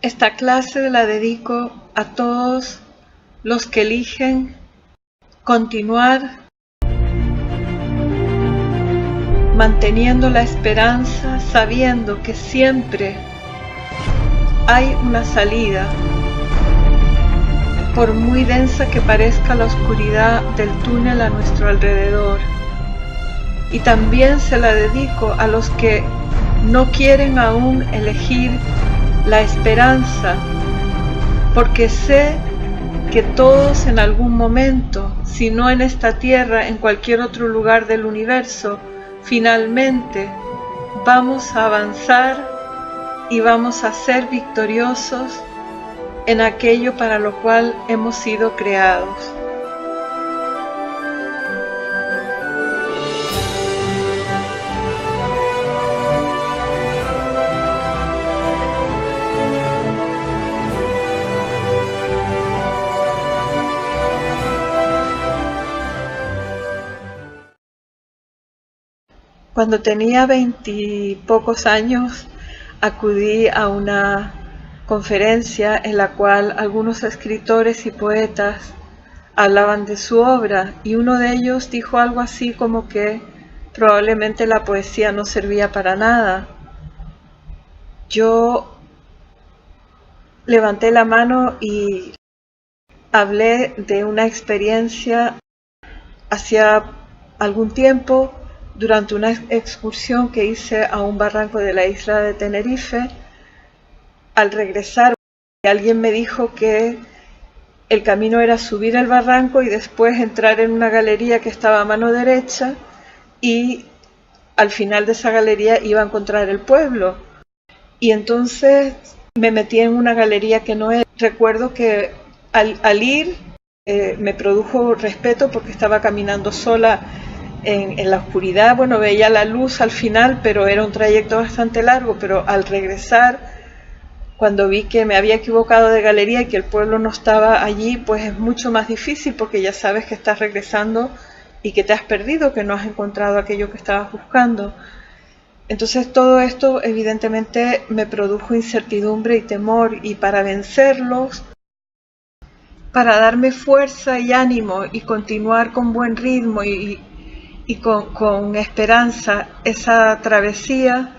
Esta clase la dedico a todos los que eligen continuar manteniendo la esperanza, sabiendo que siempre hay una salida, por muy densa que parezca la oscuridad del túnel a nuestro alrededor. Y también se la dedico a los que no quieren aún elegir la esperanza, porque sé que todos en algún momento, si no en esta tierra, en cualquier otro lugar del universo, finalmente vamos a avanzar y vamos a ser victoriosos en aquello para lo cual hemos sido creados. Cuando tenía 20 y pocos años, acudí a una conferencia en la cual algunos escritores y poetas hablaban de su obra, y uno de ellos dijo algo así como que probablemente la poesía no servía para nada. Yo levanté la mano y hablé de una experiencia hacía algún tiempo durante una excursión que hice a un barranco de la isla de Tenerife. Al regresar, alguien me dijo que el camino era subir el barranco y después entrar en una galería que estaba a mano derecha, y al final de esa galería iba a encontrar el pueblo. Y entonces me metí en una galería que no era. Recuerdo que al ir me produjo respeto porque estaba caminando sola en la oscuridad. Bueno, veía la luz al final, pero era un trayecto bastante largo. Pero al regresar, cuando vi que me había equivocado de galería y que el pueblo no estaba allí, pues es mucho más difícil porque ya sabes que estás regresando y que te has perdido, que no has encontrado aquello que estabas buscando. Entonces todo esto evidentemente me produjo incertidumbre y temor, y para vencerlos, para darme fuerza y ánimo y continuar con buen ritmo y con esperanza esa travesía,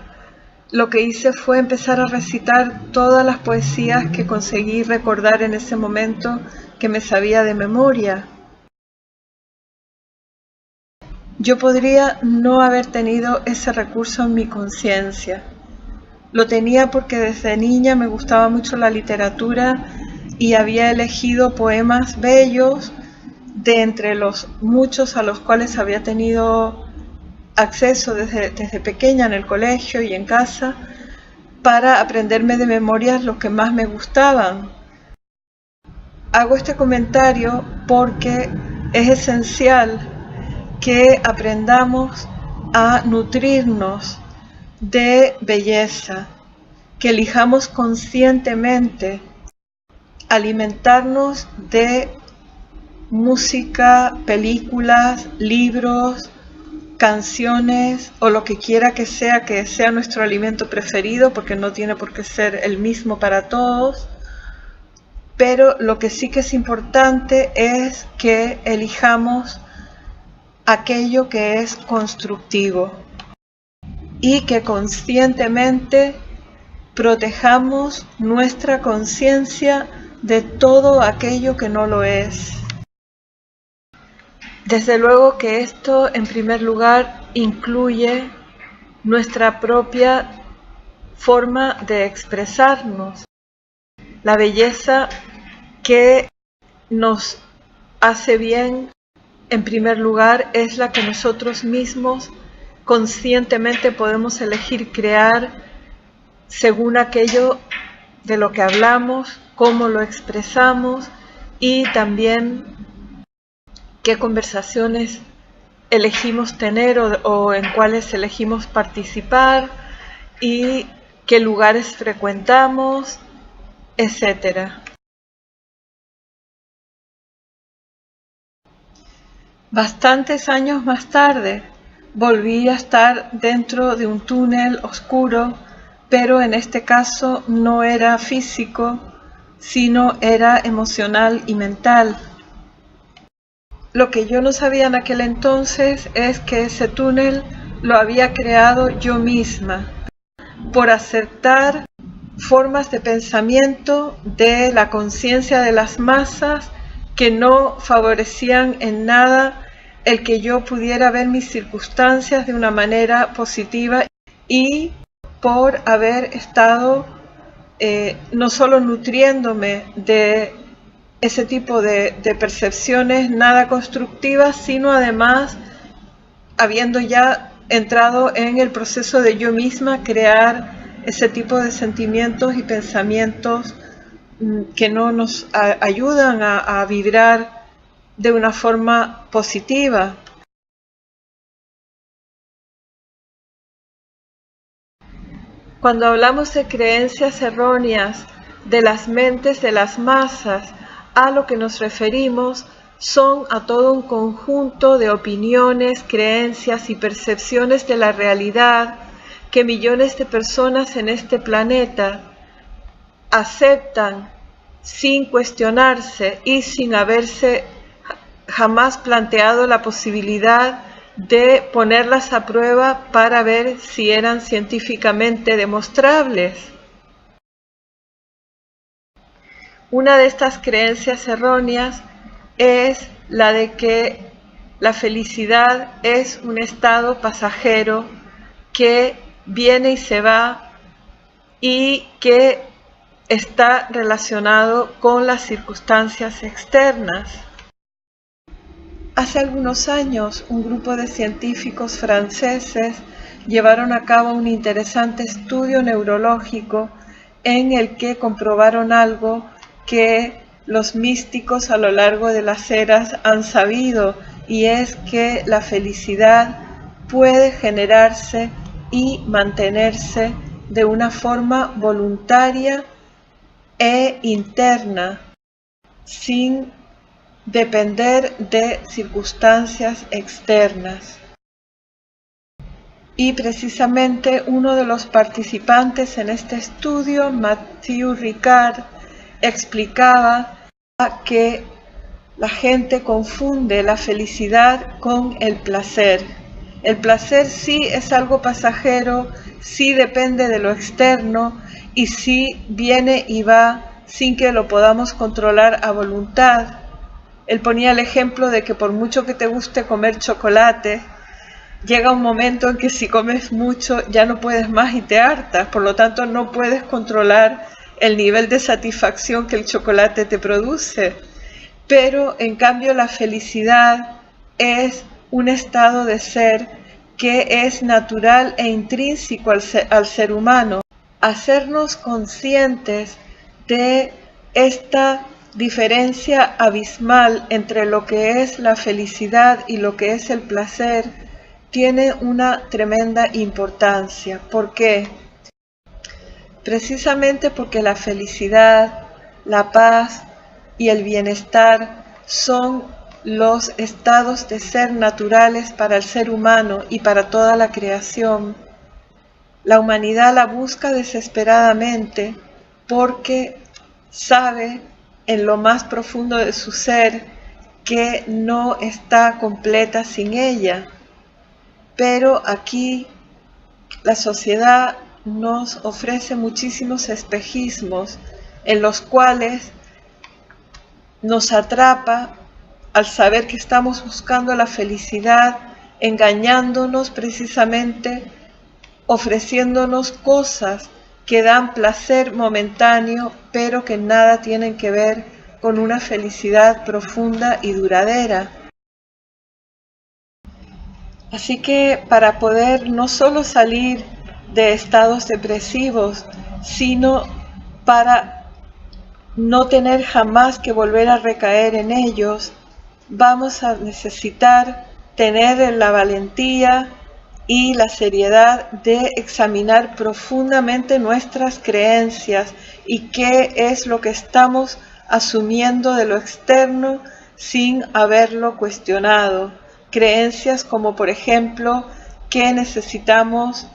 lo que hice fue empezar a recitar todas las poesías que conseguí recordar en ese momento, que me sabía de memoria. Yo podría no haber tenido ese recurso en mi conciencia. Lo tenía porque desde niña me gustaba mucho la literatura y había elegido poemas bellos de entre los muchos a los cuales había tenido acceso desde pequeña en el colegio y en casa, para aprenderme de memoria los que más me gustaban. Hago este comentario porque es esencial que aprendamos a nutrirnos de belleza, que elijamos conscientemente alimentarnos de música, películas, libros, canciones o lo que quiera que sea nuestro alimento preferido, porque no tiene por qué ser el mismo para todos. Pero lo que sí que es importante es que elijamos aquello que es constructivo y que conscientemente protejamos nuestra conciencia de todo aquello que no lo es. Desde luego que esto, en primer lugar, incluye nuestra propia forma de expresarnos. La belleza que nos hace bien, en primer lugar, es la que nosotros mismos conscientemente podemos elegir crear según aquello de lo que hablamos, cómo lo expresamos y también qué conversaciones elegimos tener o en cuáles elegimos participar y qué lugares frecuentamos, etc. Bastantes años más tarde volví a estar dentro de un túnel oscuro pero en este caso no era físico, sino era emocional y mental. Lo que yo no sabía en aquel entonces es que ese túnel lo había creado yo misma, por aceptar formas de pensamiento de la conciencia de las masas que no favorecían en nada el que yo pudiera ver mis circunstancias de una manera positiva, y por haber estado no solo nutriéndome de ese tipo de percepciones nada constructivas, sino además habiendo ya entrado en el proceso de yo misma crear ese tipo de sentimientos y pensamientos que no nos ayudan a vibrar de una forma positiva. Cuando hablamos de creencias erróneas de las mentes de las masas, a lo que nos referimos son a todo un conjunto de opiniones, creencias y percepciones de la realidad que millones de personas en este planeta aceptan sin cuestionarse y sin haberse jamás planteado la posibilidad de ponerlas a prueba para ver si eran científicamente demostrables. Una de estas creencias erróneas es la de que la felicidad es un estado pasajero que viene y se va y que está relacionado con las circunstancias externas. Hace algunos años, un grupo de científicos franceses llevaron a cabo un interesante estudio neurológico en el que comprobaron algo que los místicos a lo largo de las eras han sabido, y es que la felicidad puede generarse y mantenerse de una forma voluntaria e interna, sin depender de circunstancias externas. Y precisamente uno de los participantes en este estudio, Mathieu Ricard, explicaba que la gente confunde la felicidad con el placer. El placer sí es algo pasajero, sí depende de lo externo y sí viene y va sin que lo podamos controlar a voluntad. Él ponía el ejemplo de que por mucho que te guste comer chocolate, llega un momento en que si comes mucho ya no puedes más y te hartas, por lo tanto no puedes controlar el nivel de satisfacción que el chocolate te produce. Pero en cambio la felicidad es un estado de ser que es natural e intrínseco al ser humano. Hacernos conscientes de esta diferencia abismal entre lo que es la felicidad y lo que es el placer tiene una tremenda importancia. ¿Por qué? Precisamente porque la felicidad, la paz y el bienestar son los estados de ser naturales para el ser humano y para toda la creación. La humanidad la busca desesperadamente porque sabe en lo más profundo de su ser que no está completa sin ella. Pero aquí la sociedad nos ofrece muchísimos espejismos en los cuales nos atrapa al saber que estamos buscando la felicidad, engañándonos precisamente, ofreciéndonos cosas que dan placer momentáneo, pero que nada tienen que ver con una felicidad profunda y duradera. Así que para poder no solo salir de estados depresivos, sino para no tener jamás que volver a recaer en ellos, vamos a necesitar tener la valentía y la seriedad de examinar profundamente nuestras creencias y qué es lo que estamos asumiendo de lo externo sin haberlo cuestionado. Creencias como, por ejemplo, que necesitamos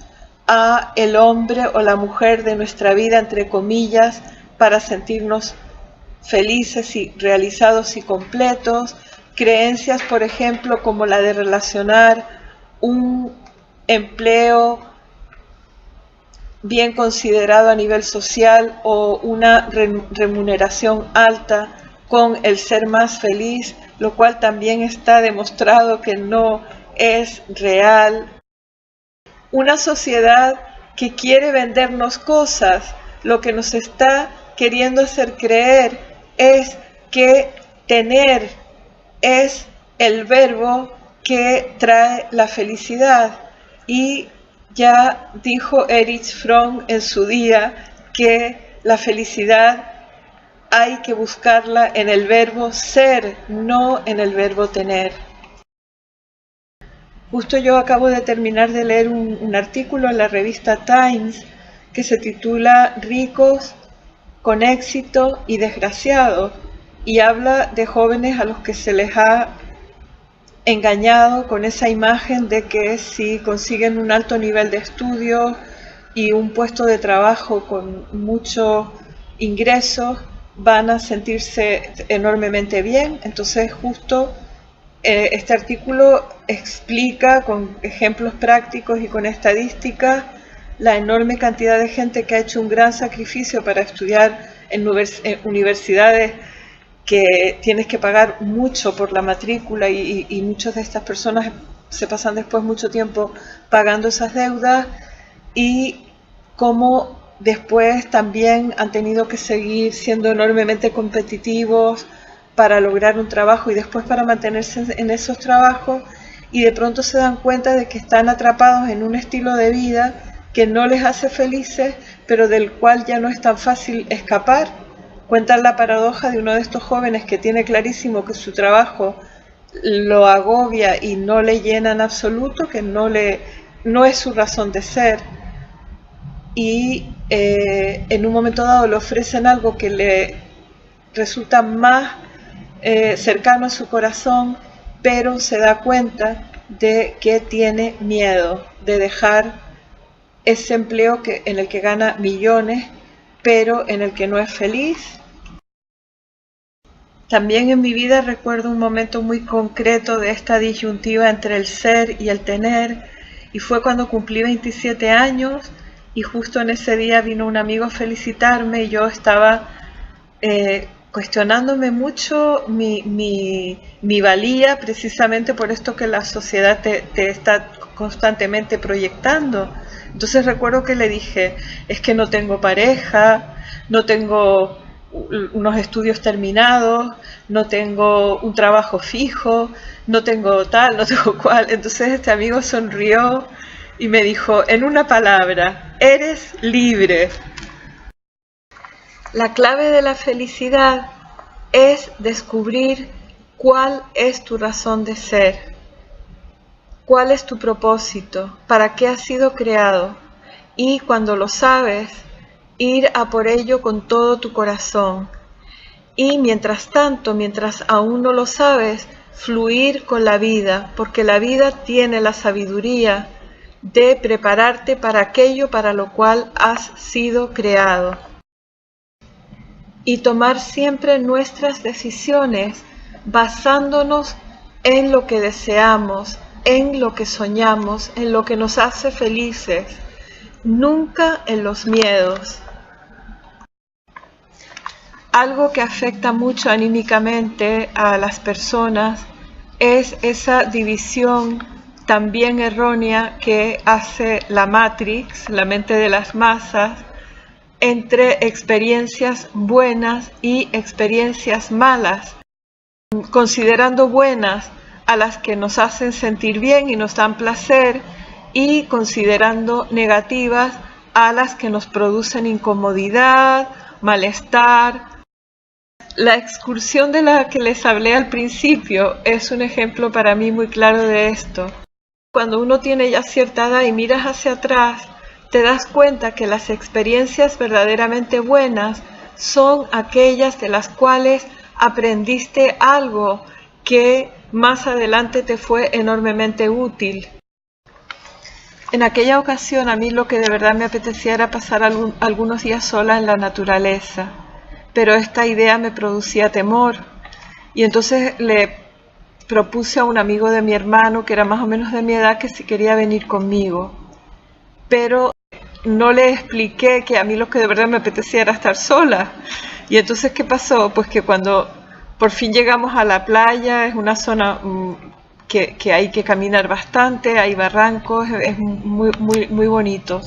a el hombre o la mujer de nuestra vida, entre comillas, para sentirnos felices y realizados y completos. Creencias, por ejemplo, como la de relacionar un empleo bien considerado a nivel social o una remuneración alta con el ser más feliz, lo cual también está demostrado que no es real. Una sociedad que quiere vendernos cosas, lo que nos está queriendo hacer creer es que tener es el verbo que trae la felicidad. Y ya dijo Erich Fromm en su día que la felicidad hay que buscarla en el verbo ser, no en el verbo tener. Justo yo acabo de terminar de leer un artículo en la revista Times que se titula Ricos con éxito y desgraciados, y habla de jóvenes a los que se les ha engañado con esa imagen de que si consiguen un alto nivel de estudio y un puesto de trabajo con muchos ingresos, van a sentirse enormemente bien. Entonces justo este artículo explica con ejemplos prácticos y con estadísticas la enorme cantidad de gente que ha hecho un gran sacrificio para estudiar en universidades que tienes que pagar mucho por la matrícula y muchas de estas personas se pasan después mucho tiempo pagando esas deudas, y cómo después también han tenido que seguir siendo enormemente competitivos para lograr un trabajo y después para mantenerse en esos trabajos, y de pronto se dan cuenta de que están atrapados en un estilo de vida que no les hace felices, pero del cual ya no es tan fácil escapar. Cuentan la paradoja de uno de estos jóvenes que tiene clarísimo que su trabajo lo agobia y no le llena en absoluto, que no es su razón de ser, y en un momento dado le ofrecen algo que le resulta más cercano a su corazón, pero se da cuenta de que tiene miedo de dejar ese empleo en el que gana millones, pero en el que no es feliz. También en mi vida recuerdo un momento muy concreto de esta disyuntiva entre el ser y el tener, y fue cuando cumplí 27 años, y justo en ese día vino un amigo a felicitarme y yo estaba cuestionándome mucho mi valía, precisamente por esto que la sociedad te está constantemente proyectando. Entonces recuerdo que le dije, es que no tengo pareja, no tengo unos estudios terminados, no tengo un trabajo fijo, no tengo tal, no tengo cual. Entonces este amigo sonrió y me dijo, en una palabra, eres libre. La clave de la felicidad es descubrir cuál es tu razón de ser, cuál es tu propósito, para qué has sido creado, y cuando lo sabes, ir a por ello con todo tu corazón. Y mientras tanto, mientras aún no lo sabes, fluir con la vida, porque la vida tiene la sabiduría de prepararte para aquello para lo cual has sido creado. Y tomar siempre nuestras decisiones basándonos en lo que deseamos, en lo que soñamos, en lo que nos hace felices, nunca en los miedos. Algo que afecta mucho anímicamente a las personas es esa división también errónea que hace la Matrix, la mente de las masas, entre experiencias buenas y experiencias malas, considerando buenas a las que nos hacen sentir bien y nos dan placer, y considerando negativas a las que nos producen incomodidad, malestar. La excursión de la que les hablé al principio es un ejemplo para mí muy claro de esto. Cuando uno tiene ya cierta edad y miras hacia atrás, te das cuenta que las experiencias verdaderamente buenas son aquellas de las cuales aprendiste algo que más adelante te fue enormemente útil. En aquella ocasión a mí lo que de verdad me apetecía era pasar algunos días sola en la naturaleza, pero esta idea me producía temor y entonces le propuse a un amigo de mi hermano, que era más o menos de mi edad, que si quería venir conmigo, pero no le expliqué que a mí lo que de verdad me apetecía era estar sola. Y entonces, ¿qué pasó? Pues que cuando por fin llegamos a la playa, es una zona que hay que caminar bastante, hay barrancos, es muy bonito.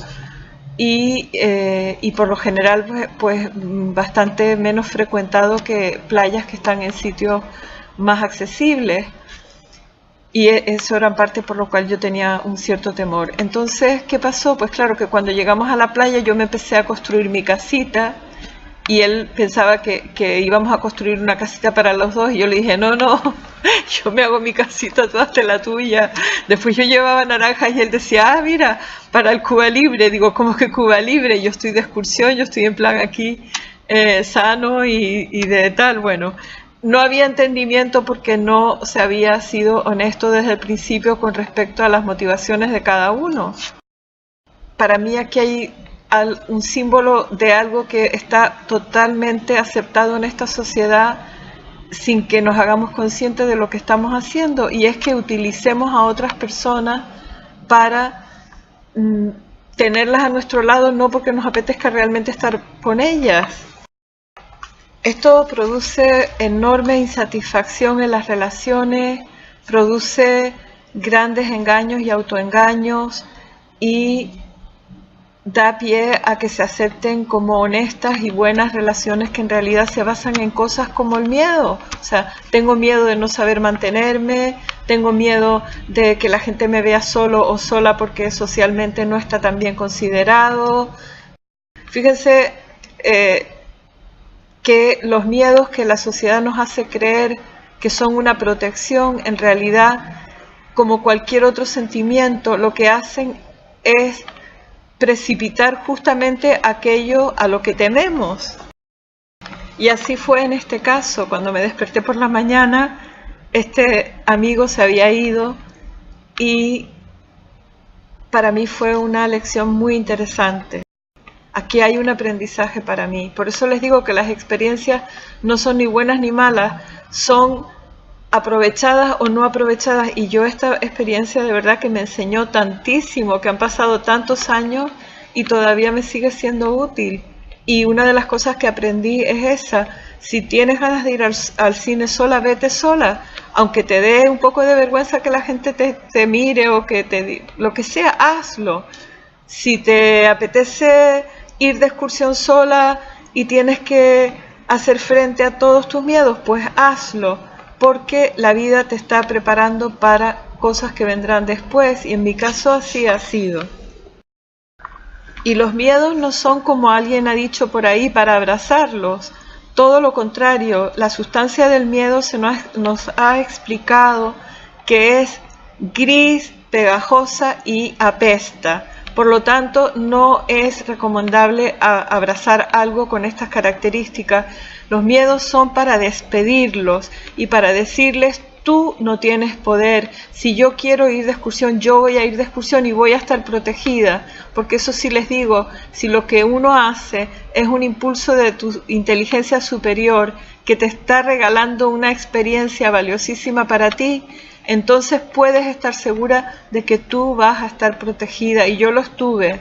Y por lo general pues bastante menos frecuentado que playas que están en sitios más accesibles. Y eso era en parte por lo cual yo tenía un cierto temor. Entonces, ¿qué pasó? Pues claro que cuando llegamos a la playa yo me empecé a construir mi casita y él pensaba que íbamos a construir una casita para los dos y yo le dije, no, yo me hago mi casita, tú hazte la tuya. Después yo llevaba naranjas y él decía, mira, para el Cuba Libre. Digo, ¿cómo que Cuba Libre? Yo estoy de excursión, yo estoy en plan aquí sano y de tal, bueno. No había entendimiento porque no se había sido honesto desde el principio con respecto a las motivaciones de cada uno. Para mí aquí hay un símbolo de algo que está totalmente aceptado en esta sociedad sin que nos hagamos conscientes de lo que estamos haciendo, y es que utilicemos a otras personas para tenerlas a nuestro lado, no porque nos apetezca realmente estar con ellas. Esto produce enorme insatisfacción en las relaciones, produce grandes engaños y autoengaños y da pie a que se acepten como honestas y buenas relaciones que en realidad se basan en cosas como el miedo. O sea, tengo miedo de no saber mantenerme, tengo miedo de que la gente me vea solo o sola porque socialmente no está tan bien considerado. Fíjense que los miedos que la sociedad nos hace creer que son una protección, en realidad, como cualquier otro sentimiento, lo que hacen es precipitar justamente aquello a lo que tememos. Y así fue en este caso. Cuando me desperté por la mañana, este amigo se había ido y para mí fue una lección muy interesante. Aquí hay un aprendizaje para mí. Por eso les digo que las experiencias no son ni buenas ni malas, son aprovechadas o no aprovechadas. Y yo esta experiencia de verdad que me enseñó tantísimo, que han pasado tantos años y todavía me sigue siendo útil. Y una de las cosas que aprendí es esa: si tienes ganas de ir al cine sola, vete sola, aunque te dé un poco de vergüenza que la gente te mire o que lo que sea, hazlo. Si te apetece ir de excursión sola y tienes que hacer frente a todos tus miedos, pues hazlo, porque la vida te está preparando para cosas que vendrán después, y en mi caso así ha sido. Y los miedos no son, como alguien ha dicho por ahí, para abrazarlos. Todo lo contrario, la sustancia del miedo nos ha explicado que es gris, pegajosa y apesta. Por lo tanto, no es recomendable abrazar algo con estas características. Los miedos son para despedirlos y para decirles: tú no tienes poder. Si yo quiero ir de excursión, yo voy a ir de excursión y voy a estar protegida. Porque eso sí les digo, si lo que uno hace es un impulso de tu inteligencia superior que te está regalando una experiencia valiosísima para ti, entonces puedes estar segura de que tú vas a estar protegida. Y yo lo estuve,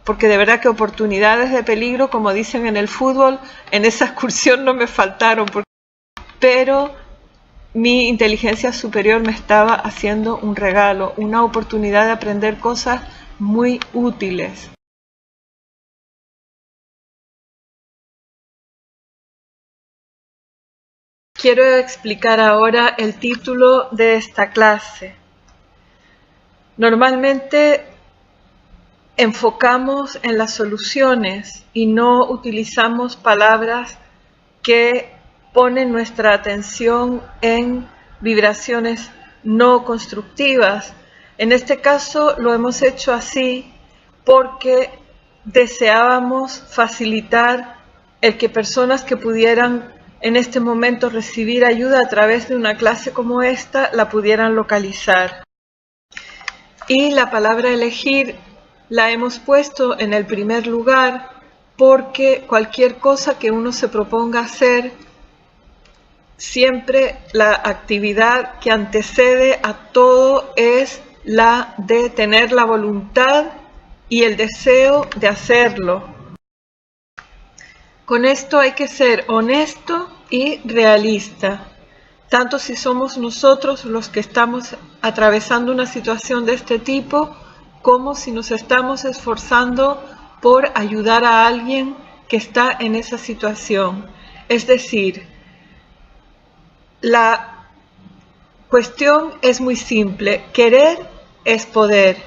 porque de verdad que oportunidades de peligro, como dicen en el fútbol, en esa excursión no me faltaron, pero mi inteligencia superior me estaba haciendo un regalo, una oportunidad de aprender cosas muy útiles. Quiero explicar ahora el título de esta clase. Normalmente enfocamos en las soluciones y no utilizamos palabras que ponen nuestra atención en vibraciones no constructivas. En este caso lo hemos hecho así porque deseábamos facilitar el que personas que pudieran en este momento recibir ayuda a través de una clase como esta la pudieran localizar. Y la palabra elegir la hemos puesto en el primer lugar porque cualquier cosa que uno se proponga hacer, siempre la actividad que antecede a todo es la de tener la voluntad y el deseo de hacerlo. Con esto hay que ser honesto y realista, tanto si somos nosotros los que estamos atravesando una situación de este tipo, como si nos estamos esforzando por ayudar a alguien que está en esa situación. Es decir, la cuestión es muy simple: querer es poder.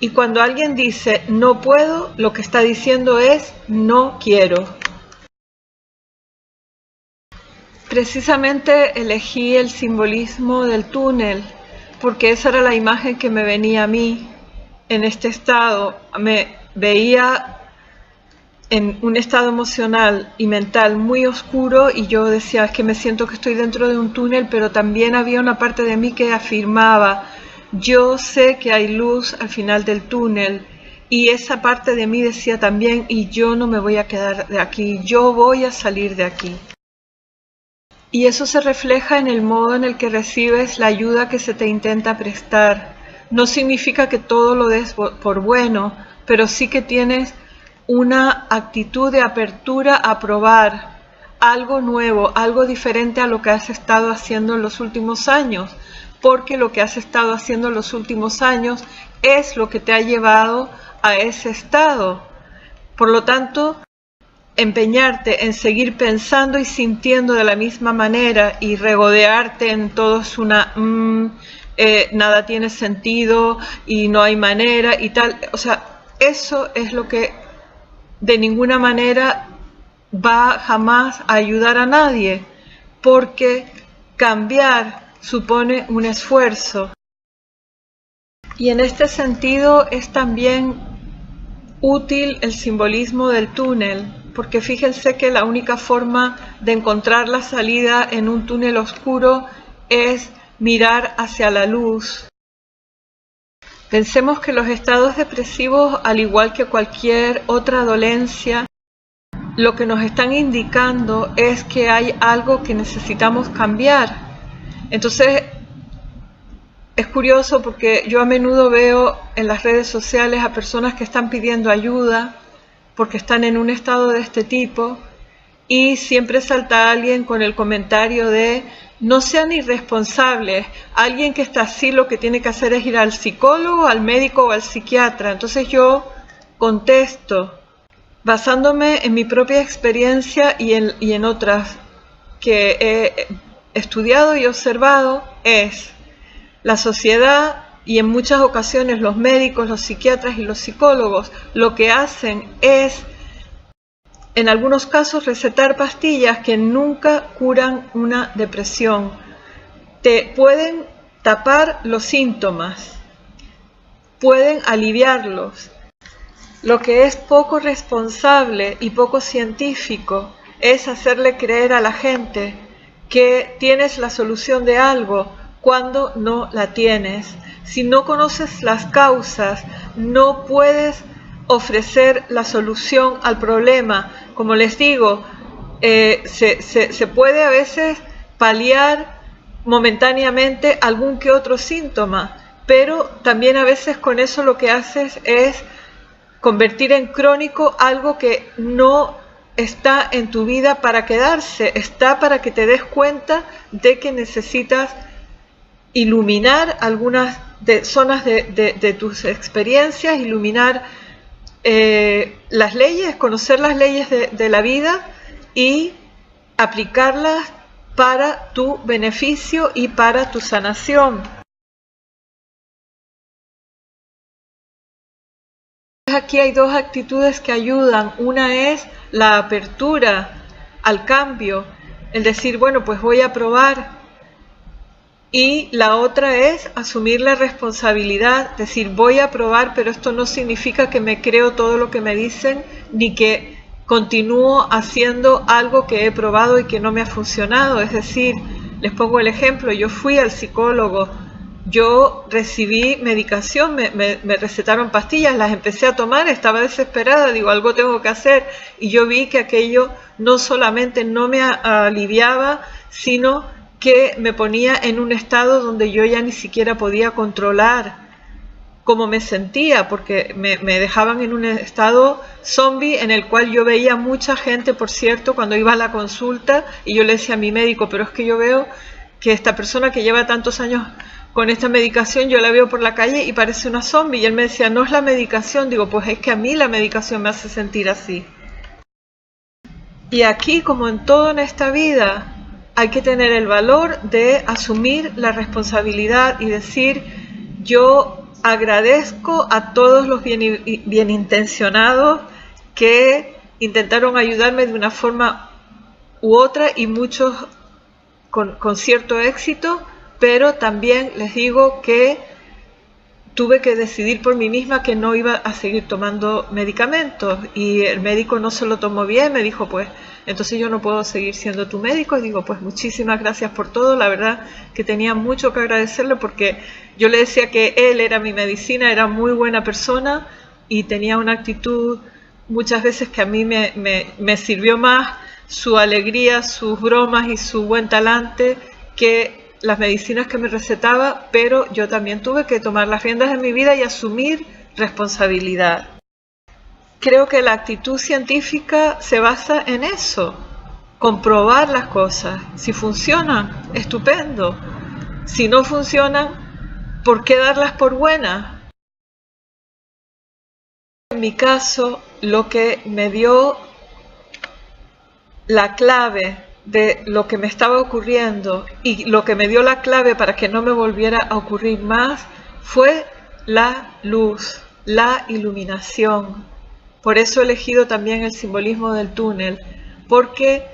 Y cuando alguien dice no puedo, lo que está diciendo es no quiero. Precisamente elegí el simbolismo del túnel porque esa era la imagen que me venía a mí en este estado. Me veía en un estado emocional y mental muy oscuro y yo decía, es que me siento que estoy dentro de un túnel, pero también había una parte de mí que afirmaba, yo sé que hay luz al final del túnel. Y esa parte de mí decía también, y yo no me voy a quedar de aquí, yo voy a salir de aquí. Y eso se refleja en el modo en el que recibes la ayuda que se te intenta prestar. No significa que todo lo des por bueno, pero sí que tienes una actitud de apertura a probar algo nuevo, algo diferente a lo que has estado haciendo en los últimos años, porque lo que has estado haciendo en los últimos años es lo que te ha llevado a ese estado. Por lo tanto, empeñarte en seguir pensando y sintiendo de la misma manera y regodearte en todo es una nada tiene sentido y no hay manera y tal, o sea, eso es lo que de ninguna manera va jamás a ayudar a nadie, porque cambiar supone un esfuerzo. Y en este sentido es también útil el simbolismo del túnel, porque fíjense que la única forma de encontrar la salida en un túnel oscuro es mirar hacia la luz. Pensemos que los estados depresivos, al igual que cualquier otra dolencia, lo que nos están indicando es que hay algo que necesitamos cambiar. Entonces, es curioso porque yo a menudo veo en las redes sociales a personas que están pidiendo ayuda porque están en un estado de este tipo y siempre salta alguien con el comentario de no sean irresponsables, alguien que está así lo que tiene que hacer es ir al psicólogo, al médico o al psiquiatra. Entonces yo contesto, basándome en mi propia experiencia y en otras que he estudiado y observado, es la sociedad y en muchas ocasiones los médicos, los psiquiatras y los psicólogos lo que hacen es, en algunos casos, recetar pastillas que nunca curan una depresión. Te pueden tapar los síntomas, pueden aliviarlos. Lo que es poco responsable y poco científico es hacerle creer a la gente que tienes la solución de algo cuando no la tienes. Si no conoces las causas, no puedes ofrecer la solución al problema. Como les digo, se puede a veces paliar momentáneamente algún que otro síntoma, pero también a veces con eso lo que haces es convertir en crónico algo que no está en tu vida para quedarse, está para que te des cuenta de que necesitas iluminar algunas zonas de tus experiencias, iluminar las leyes, conocer las leyes de la vida y aplicarlas para tu beneficio y para tu sanación. Aquí hay dos actitudes que ayudan. Una es la apertura al cambio, el decir, bueno, pues voy a probar. Y la otra es asumir la responsabilidad, decir, voy a probar, pero esto no significa que me creo todo lo que me dicen, ni que continúo haciendo algo que he probado y que no me ha funcionado. Es decir, les pongo el ejemplo, yo fui al psicólogo yo recibí medicación, me recetaron pastillas, las empecé a tomar, estaba desesperada, digo, algo tengo que hacer, y yo vi que aquello no solamente no me aliviaba, sino que me ponía en un estado donde yo ya ni siquiera podía controlar cómo me sentía, porque me dejaban en un estado zombie en el cual yo veía mucha gente, por cierto, cuando iba a la consulta, y yo le decía a mi médico, pero es que yo veo que esta persona que lleva tantos años con esta medicación, yo la veo por la calle y parece una zombie, y él me decía, no es la medicación, digo, pues es que a mí la medicación me hace sentir así. Y aquí, como en todo en esta vida, hay que tener el valor de asumir la responsabilidad y decir, yo agradezco a todos los bienintencionados que intentaron ayudarme de una forma u otra, y muchos con cierto éxito, pero también les digo que tuve que decidir por mí misma que no iba a seguir tomando medicamentos, y el médico no se lo tomó bien, me dijo, pues entonces yo no puedo seguir siendo tu médico, y digo, pues muchísimas gracias por todo, la verdad que tenía mucho que agradecerle, porque yo le decía que él era mi medicina, era muy buena persona y tenía una actitud muchas veces que a mí me sirvió más su alegría, sus bromas y su buen talante que las medicinas que me recetaba, pero yo también tuve que tomar las riendas de mi vida y asumir responsabilidad. Creo que la actitud científica se basa en eso, comprobar las cosas. Si funcionan, estupendo. Si no funcionan, ¿por qué darlas por buenas? En mi caso, lo que me dio la clave de lo que me estaba ocurriendo y lo que me dio la clave para que no me volviera a ocurrir más fue la luz, la iluminación. Por eso he elegido también el simbolismo del túnel, porque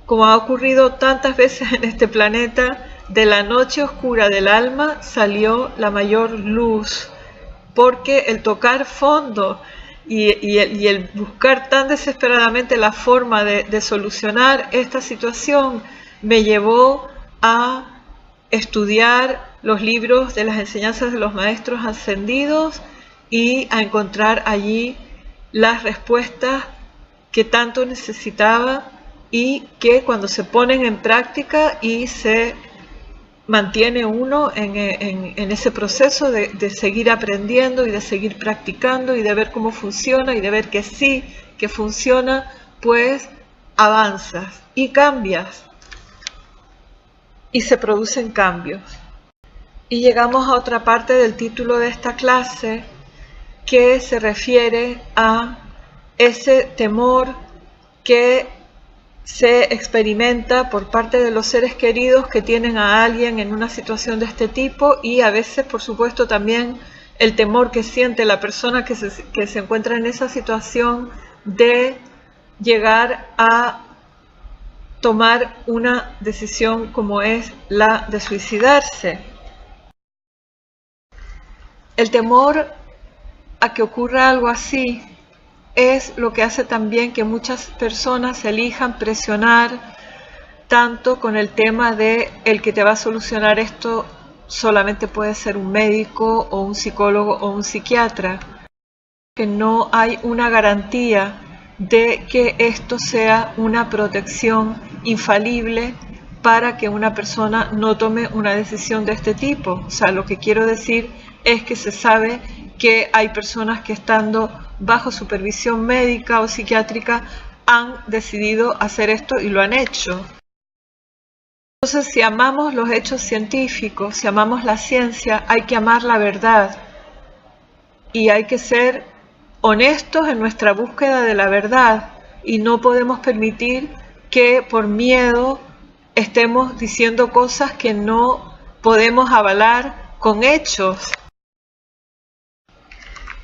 como ha ocurrido tantas veces en este planeta, de la noche oscura del alma salió la mayor luz, porque el tocar fondo y el buscar tan desesperadamente la forma de solucionar esta situación me llevó a estudiar los libros de las enseñanzas de los maestros ascendidos y a encontrar allí las respuestas que tanto necesitaba, y que cuando se ponen en práctica y se mantiene uno en ese proceso de seguir aprendiendo y de seguir practicando y de ver cómo funciona y de ver que sí, que funciona, pues avanzas y cambias y se producen cambios. Y llegamos a otra parte del título de esta clase, que se refiere a ese temor que se experimenta por parte de los seres queridos que tienen a alguien en una situación de este tipo, y a veces, por supuesto, también el temor que siente la persona que se encuentra en esa situación de llegar a tomar una decisión como es la de suicidarse. El temor a que ocurra algo así es lo que hace también que muchas personas elijan presionar tanto con el tema de el que te va a solucionar esto solamente puede ser un médico o un psicólogo o un psiquiatra, que no hay una garantía de que esto sea una protección infalible para que una persona no tome una decisión de este tipo. O sea, lo que quiero decir es que se sabe que hay personas que, estando bajo supervisión médica o psiquiátrica, han decidido hacer esto y lo han hecho. Entonces, si amamos los hechos científicos, si amamos la ciencia, hay que amar la verdad y hay que ser honestos en nuestra búsqueda de la verdad, y no podemos permitir que por miedo estemos diciendo cosas que no podemos avalar con hechos.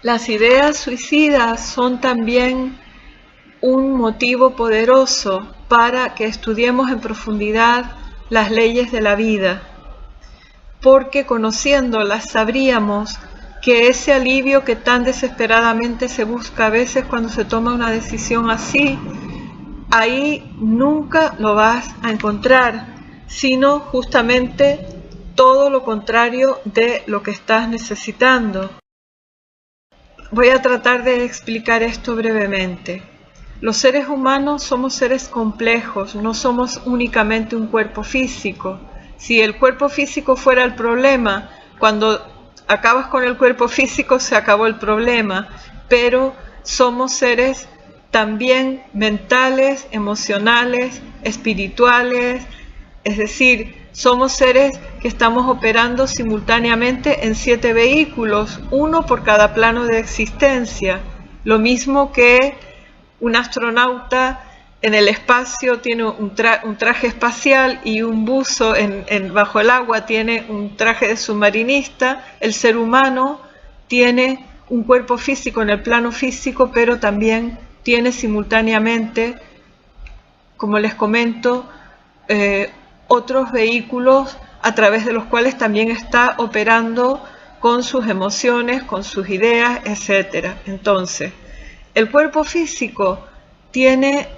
Las ideas suicidas son también un motivo poderoso para que estudiemos en profundidad las leyes de la vida, porque conociéndolas sabríamos que ese alivio que tan desesperadamente se busca a veces cuando se toma una decisión así, ahí nunca lo vas a encontrar, sino justamente todo lo contrario de lo que estás necesitando. Voy a tratar de explicar esto brevemente. Los seres humanos somos seres complejos, no somos únicamente un cuerpo físico. Si el cuerpo físico fuera el problema, cuando acabas con el cuerpo físico se acabó el problema, pero somos seres también mentales, emocionales, espirituales, es decir, somos seres que estamos operando simultáneamente en 7 vehículos, uno por cada plano de existencia. Lo mismo que un astronauta en el espacio tiene un traje espacial y un buzo bajo el agua tiene un traje de submarinista. El ser humano tiene un cuerpo físico en el plano físico, pero también tiene simultáneamente, como les comento, otros vehículos a través de los cuales también está operando con sus emociones, con sus ideas, etc. Entonces, el cuerpo físico tiene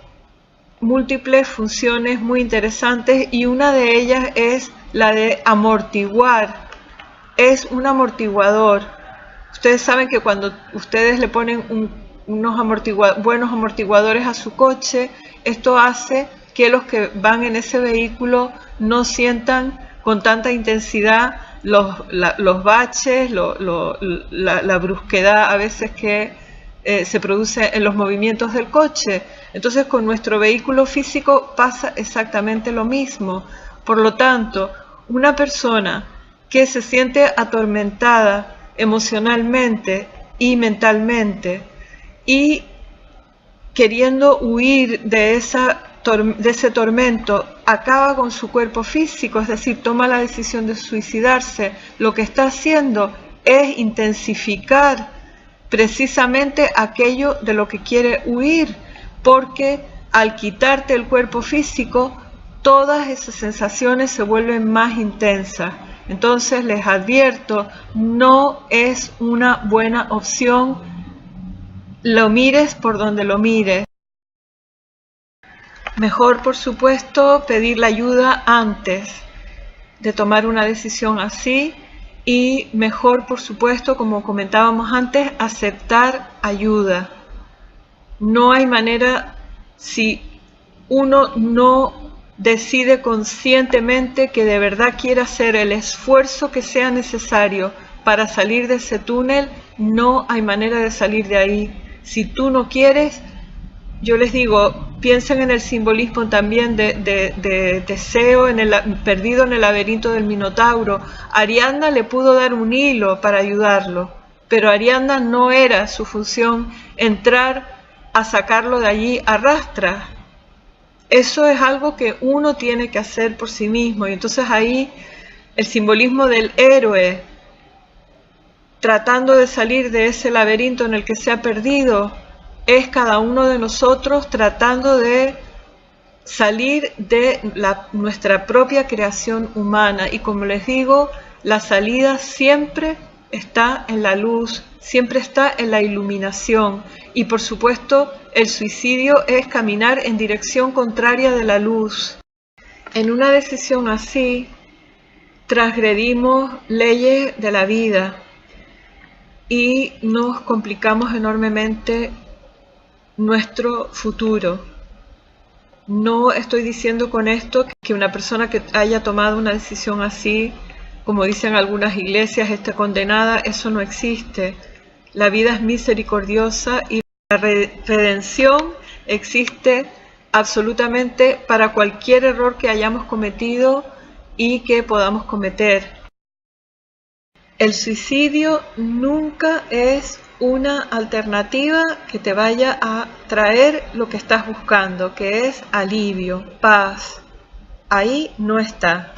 múltiples funciones muy interesantes y una de ellas es la de amortiguar. Es un amortiguador. Ustedes saben que cuando ustedes le ponen buenos amortiguadores a su coche, esto hace que los que van en ese vehículo no sientan con tanta intensidad los baches, la brusquedad a veces que se produce en los movimientos del coche. Entonces con nuestro vehículo físico pasa exactamente lo mismo. Por lo tanto, una persona que se siente atormentada emocionalmente y mentalmente y queriendo huir de ese tormento, acaba con su cuerpo físico, es decir, toma la decisión de suicidarse, lo que está haciendo es intensificar precisamente aquello de lo que quiere huir, porque al quitarte el cuerpo físico, todas esas sensaciones se vuelven más intensas. Entonces les advierto, no es una buena opción, lo mires por donde lo mires. Mejor, por supuesto, pedir la ayuda antes de tomar una decisión así. Y mejor, por supuesto, como comentábamos antes, aceptar ayuda. No hay manera, si uno no decide conscientemente que de verdad quiere hacer el esfuerzo que sea necesario para salir de ese túnel, no hay manera de salir de ahí. Si tú no quieres, yo les digo, piensen en el simbolismo también de Teseo perdido en el laberinto del Minotauro. Ariadna le pudo dar un hilo para ayudarlo, pero Ariadna no era su función entrar a sacarlo de allí a rastras. Eso es algo que uno tiene que hacer por sí mismo. Y entonces ahí el simbolismo del héroe tratando de salir de ese laberinto en el que se ha perdido es cada uno de nosotros tratando de salir de nuestra propia creación humana. Y como les digo, la salida siempre está en la luz, siempre está en la iluminación. Y por supuesto, el suicidio es caminar en dirección contraria de la luz. En una decisión así, transgredimos leyes de la vida y nos complicamos enormemente nuestro futuro. No estoy diciendo con esto que una persona que haya tomado una decisión así, como dicen algunas iglesias, esté condenada. Eso no existe. La vida es misericordiosa y la redención existe absolutamente para cualquier error que hayamos cometido y que podamos cometer. El suicidio nunca es una alternativa que te vaya a traer lo que estás buscando, que es alivio, paz. Ahí no está.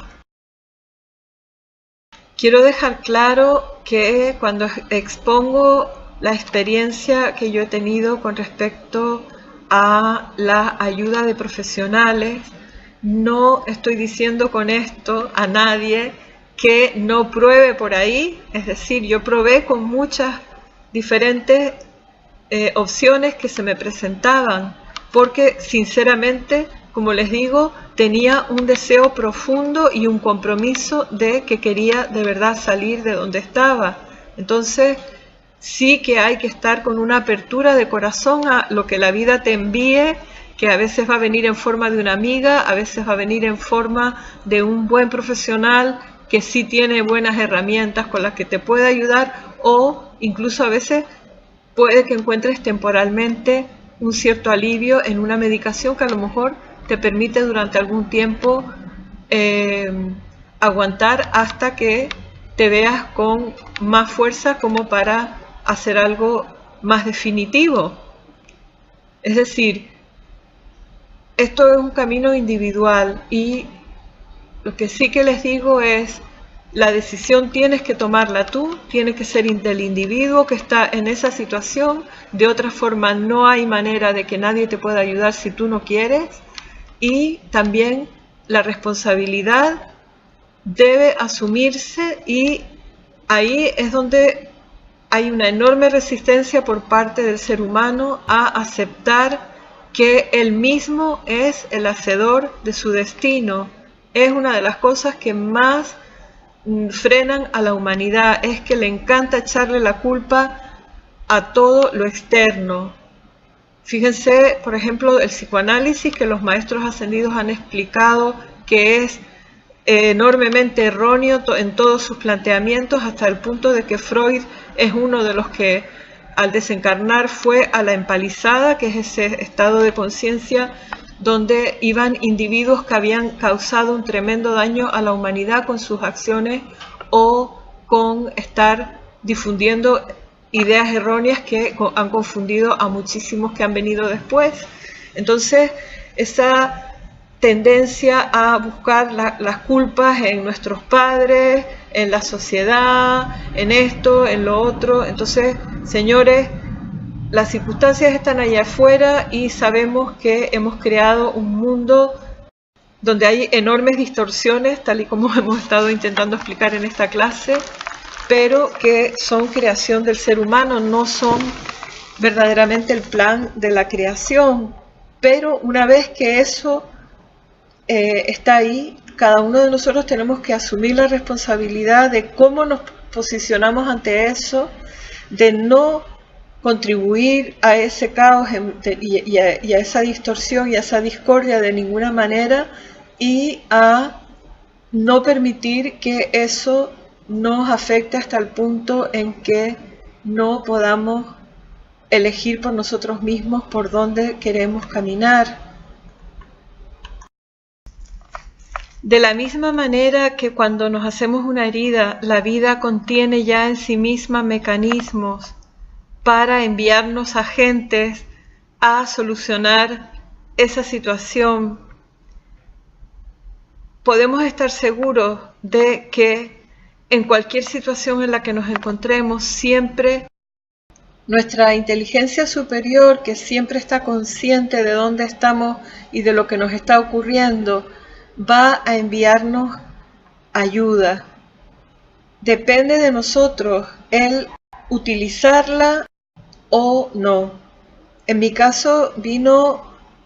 Quiero dejar claro que cuando expongo la experiencia que yo he tenido con respecto a la ayuda de profesionales, no estoy diciendo con esto a nadie que no pruebe por ahí. Es decir, yo probé con muchas diferentes opciones que se me presentaban, porque sinceramente, como les digo, tenía un deseo profundo y un compromiso de que quería de verdad salir de donde estaba. Entonces, sí que hay que estar con una apertura de corazón a lo que la vida te envíe, que a veces va a venir en forma de una amiga, a veces va a venir en forma de un buen profesional que sí tiene buenas herramientas con las que te puede ayudar, o incluso a veces puede que encuentres temporalmente un cierto alivio en una medicación que a lo mejor te permite durante algún tiempo aguantar hasta que te veas con más fuerza como para hacer algo más definitivo. Es decir, esto es un camino individual y lo que sí que les digo es, la decisión tienes que tomarla tú, tiene que ser del individuo que está en esa situación, de otra forma no hay manera de que nadie te pueda ayudar si tú no quieres, y también la responsabilidad debe asumirse, y ahí es donde hay una enorme resistencia por parte del ser humano a aceptar que él mismo es el hacedor de su destino. Es una de las cosas que más frenan a la humanidad, es que le encanta echarle la culpa a todo lo externo. Fíjense, por ejemplo, el psicoanálisis, que los maestros ascendidos han explicado que es enormemente erróneo en todos sus planteamientos, hasta el punto de que Freud es uno de los que al desencarnar fue a la empalizada, que es ese estado de conciencia donde iban individuos que habían causado un tremendo daño a la humanidad con sus acciones o con estar difundiendo ideas erróneas que han confundido a muchísimos que han venido después. Entonces, esa tendencia a buscar las culpas en nuestros padres, en la sociedad, en esto, en lo otro. Entonces, señores, las circunstancias están allá afuera y sabemos que hemos creado un mundo donde hay enormes distorsiones, tal y como hemos estado intentando explicar en esta clase, pero que son creación del ser humano, no son verdaderamente el plan de la creación. Pero una vez que eso está ahí, cada uno de nosotros tenemos que asumir la responsabilidad de cómo nos posicionamos ante eso, de no contribuir a ese caos y a esa distorsión y a esa discordia de ninguna manera, y a no permitir que eso nos afecte hasta el punto en que no podamos elegir por nosotros mismos por dónde queremos caminar. De la misma manera que cuando nos hacemos una herida, la vida contiene ya en sí misma mecanismos para enviarnos agentes a solucionar esa situación, podemos estar seguros de que en cualquier situación en la que nos encontremos, siempre nuestra inteligencia superior, que siempre está consciente de dónde estamos y de lo que nos está ocurriendo, va a enviarnos ayuda. Depende de nosotros el utilizarla o no. En mi caso vino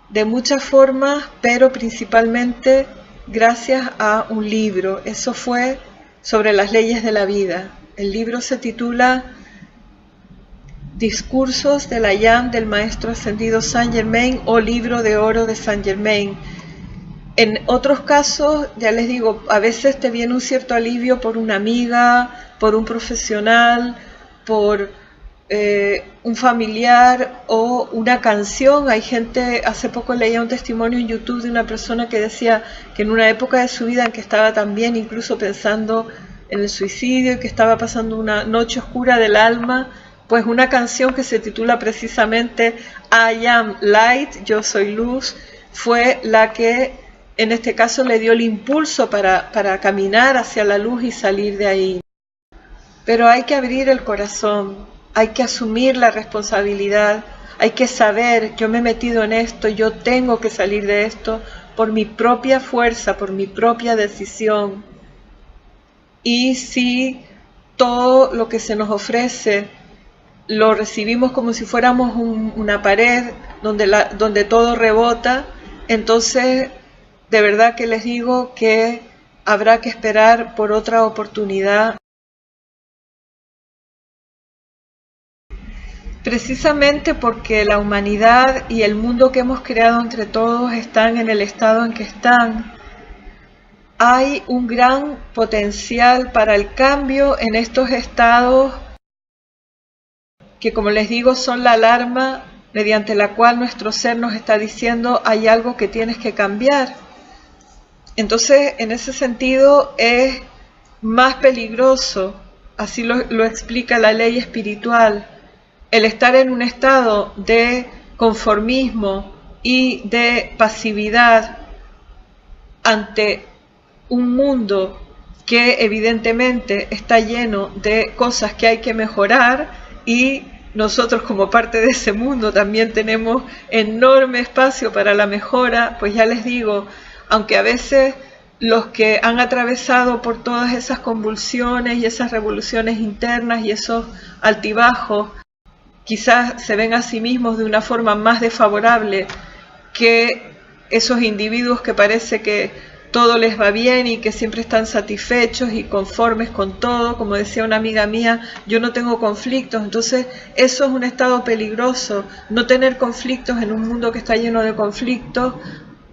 de muchas formas, pero principalmente gracias a un libro. Eso fue sobre las leyes de la vida. El libro se titula Discursos de la Llama del Maestro Ascendido Saint Germain, o Libro de Oro de Saint Germain. En otros casos, ya les digo, a veces te viene un cierto alivio por una amiga, por un profesional, por un familiar o una canción. Hay gente, hace poco leía un testimonio en YouTube de una persona que decía que en una época de su vida en que estaba también incluso pensando en el suicidio y que estaba pasando una noche oscura del alma, pues una canción que se titula precisamente I Am Light, Yo Soy Luz, fue la que en este caso le dio el impulso para caminar hacia la luz y salir de ahí. Pero hay que abrir el corazón, hay que asumir la responsabilidad, hay que saber, yo me he metido en esto, yo tengo que salir de esto por mi propia fuerza, por mi propia decisión. Y si todo lo que se nos ofrece lo recibimos como si fuéramos una pared donde todo rebota, entonces de verdad que les digo que habrá que esperar por otra oportunidad. Precisamente porque la humanidad y el mundo que hemos creado entre todos están en el estado en que están, hay un gran potencial para el cambio en estos estados que, como les digo, son la alarma mediante la cual nuestro ser nos está diciendo hay algo que tienes que cambiar. Entonces, en ese sentido, es más peligroso, así lo explica la ley espiritual, el estar en un estado de conformismo y de pasividad ante un mundo que evidentemente está lleno de cosas que hay que mejorar, y nosotros como parte de ese mundo también tenemos enorme espacio para la mejora. Pues ya les digo, aunque a veces los que han atravesado por todas esas convulsiones y esas revoluciones internas y esos altibajos quizás se ven a sí mismos de una forma más desfavorable que esos individuos que parece que todo les va bien y que siempre están satisfechos y conformes con todo. Como decía una amiga mía, yo no tengo conflictos. Entonces eso es un estado peligroso. No tener conflictos en un mundo que está lleno de conflictos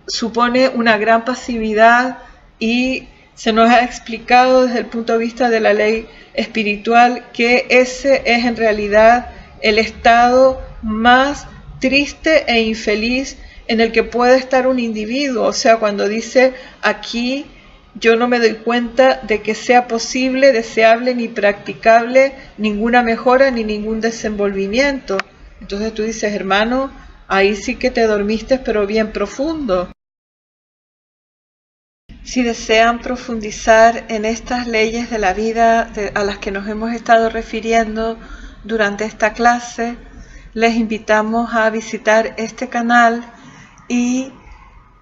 supone una gran pasividad, y se nos ha explicado desde el punto de vista de la ley espiritual que ese es en realidad el estado más triste e infeliz en el que puede estar un individuo. O sea, cuando dice aquí, yo no me doy cuenta de que sea posible, deseable ni practicable ninguna mejora ni ningún desenvolvimiento. Entonces tú dices, hermano, ahí sí que te dormiste, pero bien profundo. Si desean profundizar en estas leyes de la vida a las que nos hemos estado refiriendo durante esta clase, les invitamos a visitar este canal y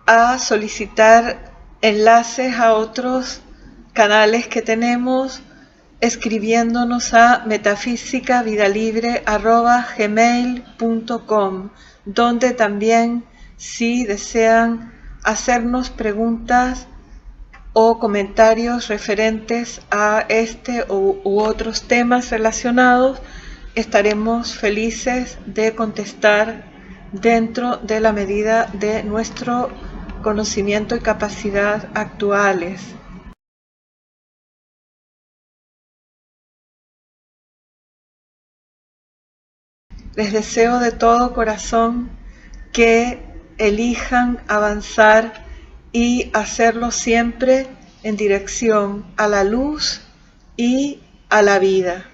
a solicitar enlaces a otros canales que tenemos escribiéndonos a metafísicavidalibre@gmail.com, donde también, si desean hacernos preguntas o comentarios referentes a este u otros temas relacionados, estaremos felices de contestar dentro de la medida de nuestro conocimiento y capacidad actuales. Les deseo de todo corazón que elijan avanzar y hacerlo siempre en dirección a la luz y a la vida.